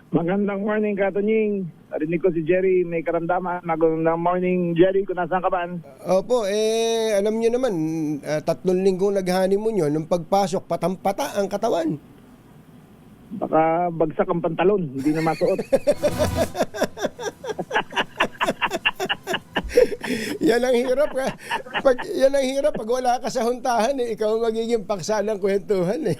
Magandang morning, Katunying. Narinig ko si Jerry, may karamdaman. Magandang morning, Jerry, kung nasaan ka ba? Opo, alam niyo naman, 3 linggong nag-honeymoon yun. Nung pagpasok, patampata ang katawan. Baka bagsak ang pantalon, hindi na masuot. Yan ang hirap yan ang hirap pag wala ka sa huntahan ikaw ang magiging paksa ng kwentuhan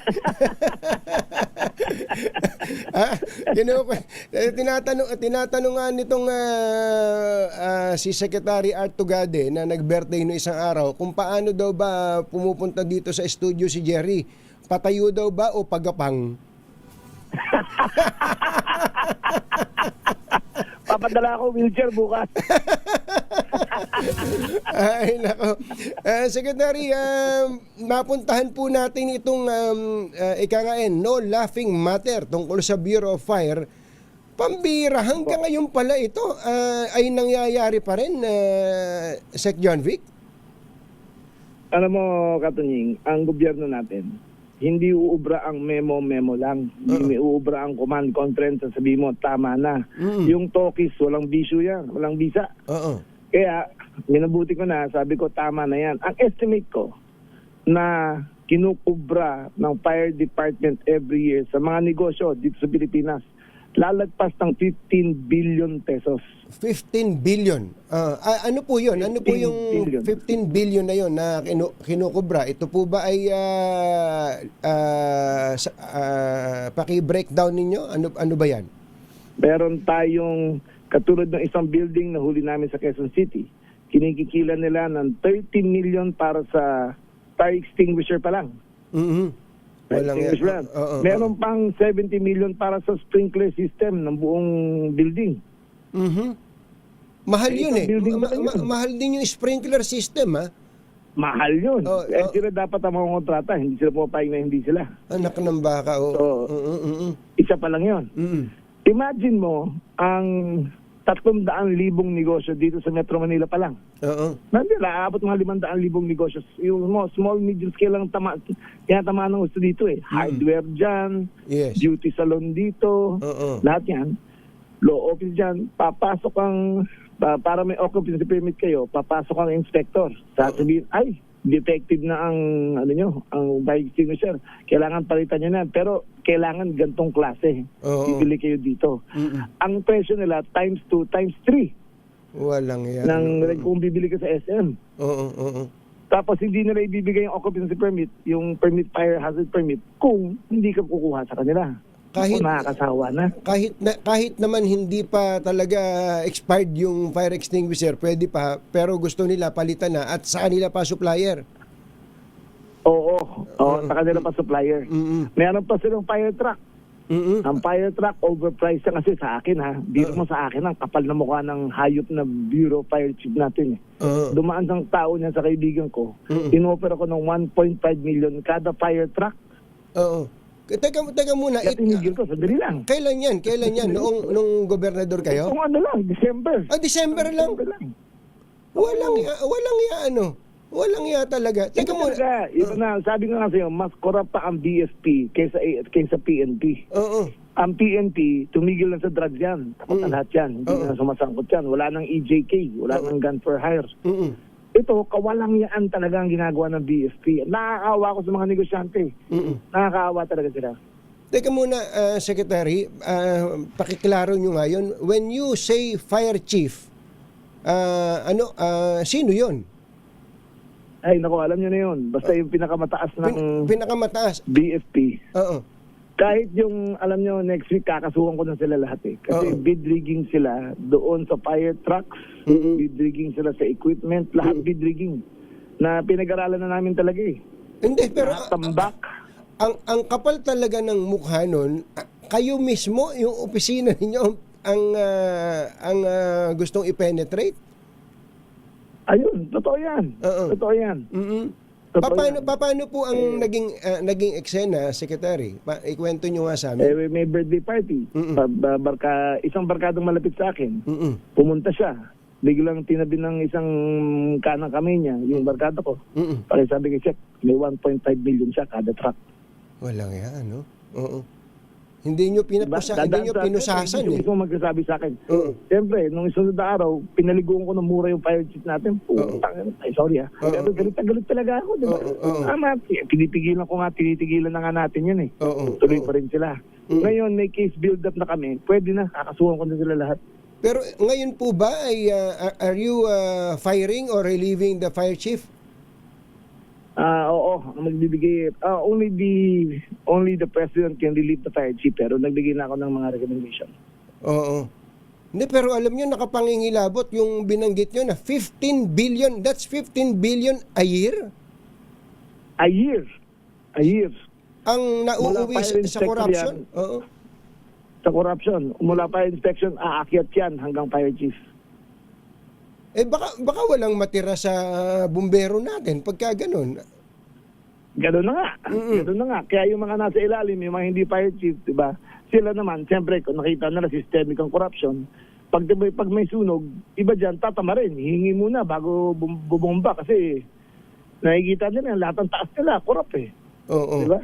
tinatanungan nitong si Secretary Art Tugade na nag-birthday no isang araw kung paano daw ba pumupunta dito sa studio si Jerry. Patayo daw ba o pagapang? Papadala ako wheelchair bukas. Ay, nako. Secretary, mapuntahan po natin itong no laughing matter tungkol sa Bureau of Fire. Pambira, hanggang ngayon pala ito ay nangyayari pa rin, Sec. John Vic? Alam mo, Katunying, ang gobyerno natin, hindi uubra ang memo lang. Hindi uubra ang command conference. Sabi mo, tama na. Yung talkies, walang bisyo yan. Walang bisa. Kaya, minabuti ko na, sabi ko, tama na yan. Ang estimate ko na kinukubra ng fire department every year sa mga negosyo dito sa Pilipinas, lalagpas ng 15 billion pesos. 15 billion. Ano po yun? Ano po yung 15 billion na yun na kinukubra? Ito po ba ay paki-breakdown ninyo? Ano ba yan? Meron tayong katulad ng isang building na huli namin sa Quezon City. Kinikikila nila ng 30 million para sa fire extinguisher pa lang. Meron pang 70 million para sa sprinkler system ng buong building. Mahal yun mahal din yung sprinkler system, ha? Mahal yun. Sila dapat ang mga kontrata. Hindi sila pumapayag na hindi sila. Anak ng baka. Isa pa lang yun. Imagine mo ang 300,000 negosyo dito sa Metro Manila pa lang. Aabot mga 500,000 negosyo. Yung small, medium scale lang tinatamaan ng gusto dito eh. Hardware dyan, beauty salon dito, lahat yan. Law office dyan, papasok ang, para may occupancy permit kayo, papasok ang inspector. Sasabihin, ay, defective na ang ang fire extinguisher. Kailangan palitan niya na, pero kailangan gantong klase. Bibili kayo dito. Ang presyo nila times 2, times 3. Walang yan. Kung bibili ka sa SM. Tapos hindi nila ibibigay yung occupancy permit, yung fire hazard permit, kung hindi ka kukuha sa kanila. Kahit nakakasawa na. Kahit naman hindi pa talaga expired yung fire extinguisher, pwede pa, pero gusto nila palitan na at sa kanila pa supplier. Sa kanila pa supplier. Meron pa silang fire truck. Ang fire truck overpriced kasi sa akin, ha. Biro mo sa akin ang kapal na mukha ng hayop na Bureau Fire Chief natin. Dumaan ng tao niya sa kaibigan ko. Inoffer ako ng 1.5 million kada fire truck. Teka muna. Tinigil ko, sandali lang. Kailan yan? Nung gobernador kayo? Kung December. December lang? Walang ya talaga. Teka muna. Sabi ko nga sa'yo, mas korap pa ang BSP kaysa PNP. Ang PNP, tumigil na sa drugs yan. Tapos lahat yan. Hindi na sumasangkot yan. Wala nang EJK. Wala nang gun for hire. Ito, kawalangyaan talaga ang ginagawa ng BSP. Nakakaawa ko sa mga negosyante. Nakakaawa talaga sila. Teka muna, Secretary, pakiklaro nyo nga yun. When you say fire chief, sino yun? Ay, naku, alam nyo na yun. Basta yung pinakamataas ng BFP. Kahit yung, alam nyo, next week kakasuhan ko na sila lahat eh. Kasi bid rigging sila doon sa fire trucks, bid rigging sila sa equipment, lahat bid rigging. Na pinag-aralan na namin talaga eh. Hindi, pero tambak. Ang kapal talaga ng mukha nun, kayo mismo, yung opisina ninyo, ang gustong i-penetrate? Ayun, totoo yan. Totoo yan. Paano po ang naging eksena, Secretary? Ikwento nyo nga sa amin. May birthday party. Isang barkadong malapit sa akin. Pumunta siya. Biglang tinabi ng isang kanang kamay niya, yung barkada ko. Pare sabi ko, check, may 1.5 billion siya kada truck. Walang yan, no? Hindi nyo pinusasan Yung eh. mismo magsasabi sa akin. Siyempre, nung isunod na araw, pinaliguan ko ng mura yung fire chief natin. Ay, sorry Pero galit talaga ako, di ba? Tama, tinitigilan na nga natin yan eh. Tuloy pa rin sila. Ngayon, may case build-up na kami. Pwede na, kakasuhan ko na sila lahat. Pero ngayon po ba, are you firing or relieving the fire chief? Oo, magbibigay. Only the president can relieve the fire chief, pero nagbigay na ako ng mga recommendation. Oo. Hindi, pero alam nyo, nakapangingilabot yung binanggit nyo na 15 billion. That's 15 billion a year? A year. Ang nauuwi sa corruption? Oo. Sa corruption. Mula fire inspection, aakyat yan hanggang fire chief. Baka walang matira sa bumbero natin pagka ganun. Ganun na nga. Kaya yung mga nasa ilalim, yung mga hindi fire chief, diba? Sila naman, siyempre, kung nakita nila systemic ang corruption, pag may sunog, iba dyan, tatama rin. Hihingi muna bago bubomba kasi nakikita nila, lahat ng taas nila, corrupt eh. Oo. Diba?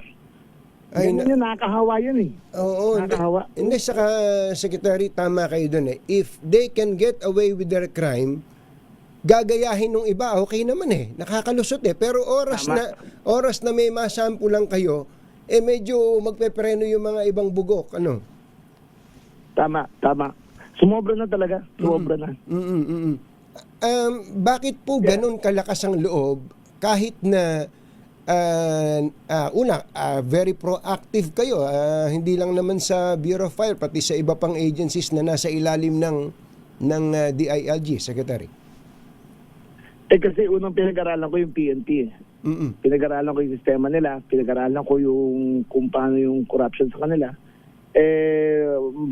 Ganyan yun, nakakahawa yan eh. Oo. Nakakahawa. Hindi, saka, Secretary, tama kayo dun eh. If they can get away with their crime, gagayahin ng iba, okay naman eh. Nakakalusot eh. Pero oras na may masampulang kayo, medyo magpepreno yung mga ibang bugok. Ano? Tama. Sumobra na talaga. Na. Bakit po ganun kalakas ang loob kahit na very proactive kayo, hindi lang naman sa Bureau of Fire, pati sa iba pang agencies na nasa ilalim ng DILG, Secretary? Kasi unang pinag-aralan ko yung PNP eh. Pinag-aralan ko yung sistema nila, pinag-aralan ko yung kung paano yung corruption sa kanila.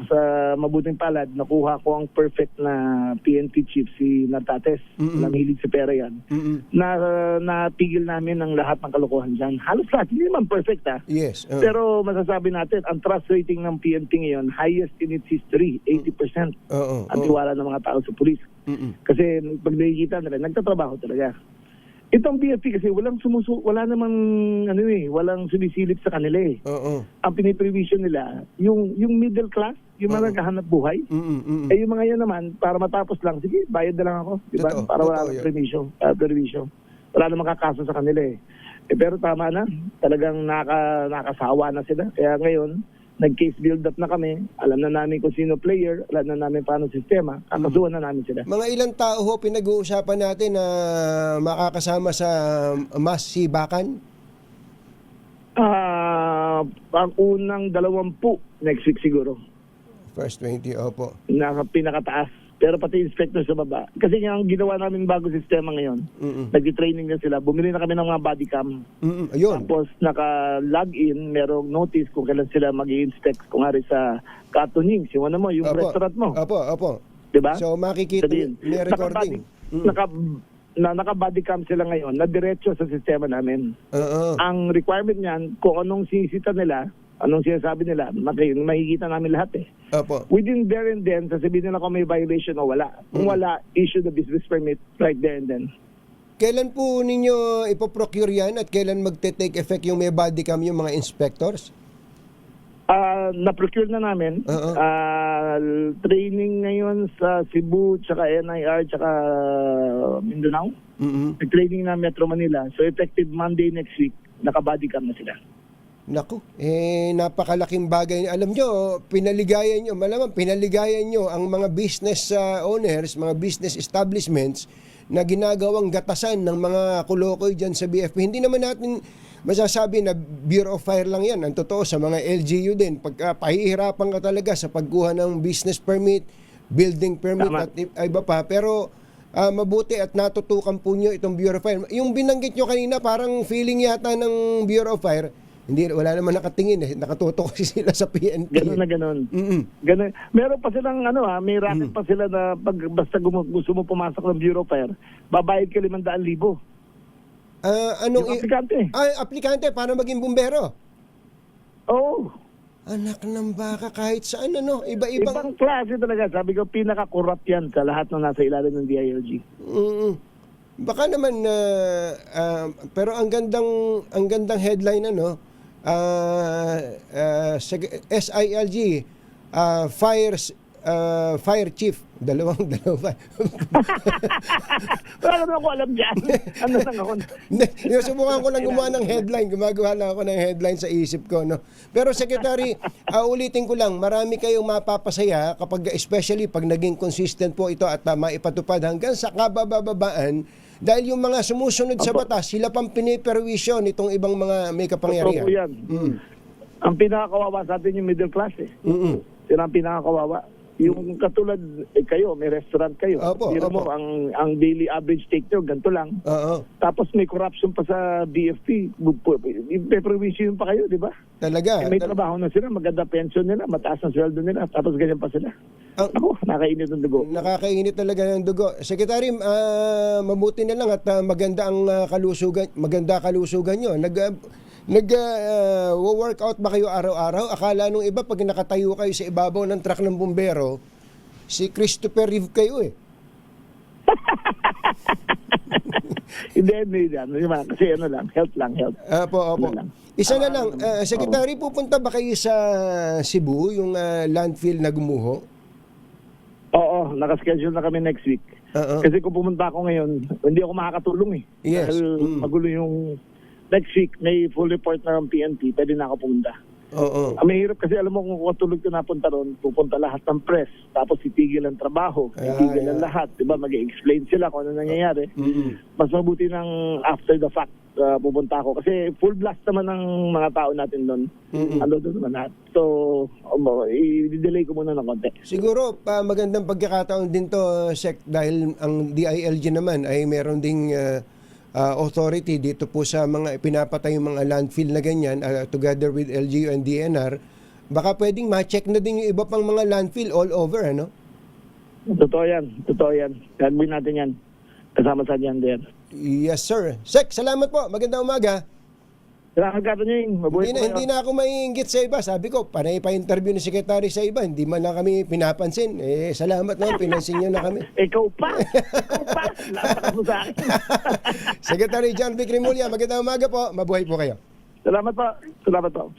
Sa mabuting palad, nakuha ko ang perfect na PNP chief, si Nartates. Namilig si pera yan. Napigil namin ang lahat ng kalokohan dyan. Halos lahat, hindi naman perfect Yes. Pero masasabi natin, ang trust rating ng PNP ngayon, highest in its history, 80%. Ang tiwala ng mga tao sa pulis. Kasi pag nakikita nila, nagtatrabaho talaga. Itong BFP kasi wala namang walang sumisilip sa kanila eh. Ang piniprevision nila, yung middle class, yung mga naghahanap buhay. Yung mga yan naman, para matapos lang, sige, bayad na lang ako, di ba? Para wala nang permission. Wala namang kakaso sa kanila eh. Pero tama na, talagang nakasawa na sila. Kaya ngayon, nag-case build-up na kami, alam na namin kung sino player, alam na namin paano sistema, kakasuhan na namin sila. Mga ilang tao ho pinag-uusapan natin na makakasama sa mass sibakan? Ang unang 20 next week siguro. First 20, opo. Pinakataas. Pero pati inspector sa baba. Kasi yung ginawa namin bago sistema ngayon, nag-training na sila. Bumili na kami ng mga body cam. Ayun. Tapos naka-log-in, merong notice kung kailan sila mag-i-inspect. Kung nga rin sa Katunings, yung restaurant mo. Opo. Diba? So makikita, may recording. Naka-body cam sila ngayon na diretso sa sistema namin. Ang requirement niyan, kung anong sinisita nila, anong sinasabi nila, makikita namin lahat eh. Opo. Within there and then, sasabihin nila kung may violation o wala. Kung wala, issue the business permit right there and then. Kailan po ninyo ipoprocure yan at kailan magte-take effect yung may body cam yung mga inspectors? Na-procure na namin. Training ngayon sa Cebu, tsaka NIR, tsaka Mindanao. Training na Metro Manila. So effective Monday next week, naka-body cam na sila. Naku, napakalaking bagay. Alam nyo, pinaligayan nyo ang mga business owners, mga business establishments na ginagawang gatasan ng mga kulokoy dyan sa BFP. Hindi naman natin masasabi na Bureau of Fire lang yan. Ang totoo, sa mga LGU din, pagka pahihirapan ka talaga sa pagkuha ng business permit, building permit, at iba pa. Pero mabuti at natutukan po nyo itong Bureau of Fire. Yung binanggit nyo kanina, parang feeling yata ng Bureau of Fire, wala naman nakatingin eh. Nakatutok kasi sila sa PNP. Ganun na ganun. Ganun. Meron pa silang may racket pa sila na basta gusto mo pumasok ng Bureau of Fire, babayad ka 500,000. Aplikante. Aplikante para maging bumbero? Oo. Anak ng baka, kahit saan Ibang klase talaga. Sabi ko, pinaka-corrupt yan sa lahat ng nasa ilalim ng DILG. Baka naman pero ang gandang headline SILG, Fire Chief. Dalawa. Wala naman ako alam dyan. Ano lang ako? Sinusubukan ko lang gumawa ng headline. Gumagawa lang ako ng headline sa isip ko. No? Pero Secretary, ulitin ko lang, marami kayong mapapasaya kapag, especially pag naging consistent po ito at maipatupad hanggang sa kabababaan, dahil yung mga sumusunod sa batas, sila pang piniperwisyon itong ibang mga may kapangyarihan. Totoo yan. Ang pinakakawawa sa atin yung middle class eh. Sila ang pinakakawawa. Yung katulad, kayo, may restaurant kayo. Pero mo, ang daily average take nyo, ganito lang. Tapos may corruption pa sa BFP. May pa kayo, di ba? Talaga. May trabaho na sila, maganda pension nila, mataas ang sweldo nila, tapos ganyan pa sila. Ako, nakakainit ng dugo. Nakakainit talaga ng dugo. Secretary, mabuti na lang at maganda ang kalusugan nyo. Nag-workout ba kayo araw-araw? Akala nung iba, pag nakatayo kayo sa ibabaw ng truck ng bumbero, si Christopher Reeve kayo eh. Hindi yan. Kasi ano lang, health lang. Opo. Isa na lang, Secretary, pupunta ba kayo sa Cebu, yung landfill na gumuho? Oo, nakaschedule na kami next week. Kasi kung pumunta ako ngayon, hindi ako makakatulong eh. Yes. Dahil magulo yung next week, may full report na ng PNP, pwede na ako pumunta. Ang mahirap kasi alam mo kung katulog ko napunta ron, pupunta lahat ng press, tapos titigil ang trabaho, titigil ang lahat, diba? Mag-explain sila kung ano nangyayari. Mas mabuti ng after the fact pupunta ako. Kasi full blast naman ng mga tao natin doon. Ano doon naman lahat. So, i-delay ko muna ng konti. Siguro, magandang pagkakataon din to, Sec, dahil ang DILG naman ay meron ding authority dito po sa mga pinapatay yung mga landfill na ganyan together with LGU and DNR. Baka pwedeng ma-check na din yung iba pang mga landfill all over, ano? Totoo yan. Gagawin natin yan. Kasama sa yan din. Yes, sir. Sec, salamat po. Magandang umaga. Salamat ka rin. Hindi na ako maiinggit sa iba. Sabi ko, panay pa interview ni Secretary sa iba. Hindi man lang kami pinapansin. Salamat naman. Pinansin niyo na kami. Ikaw pa. Lahat mo sa akin. Secretary John Vic Rimulya, magandang umaga po. Mabuhay po kayo. Salamat po.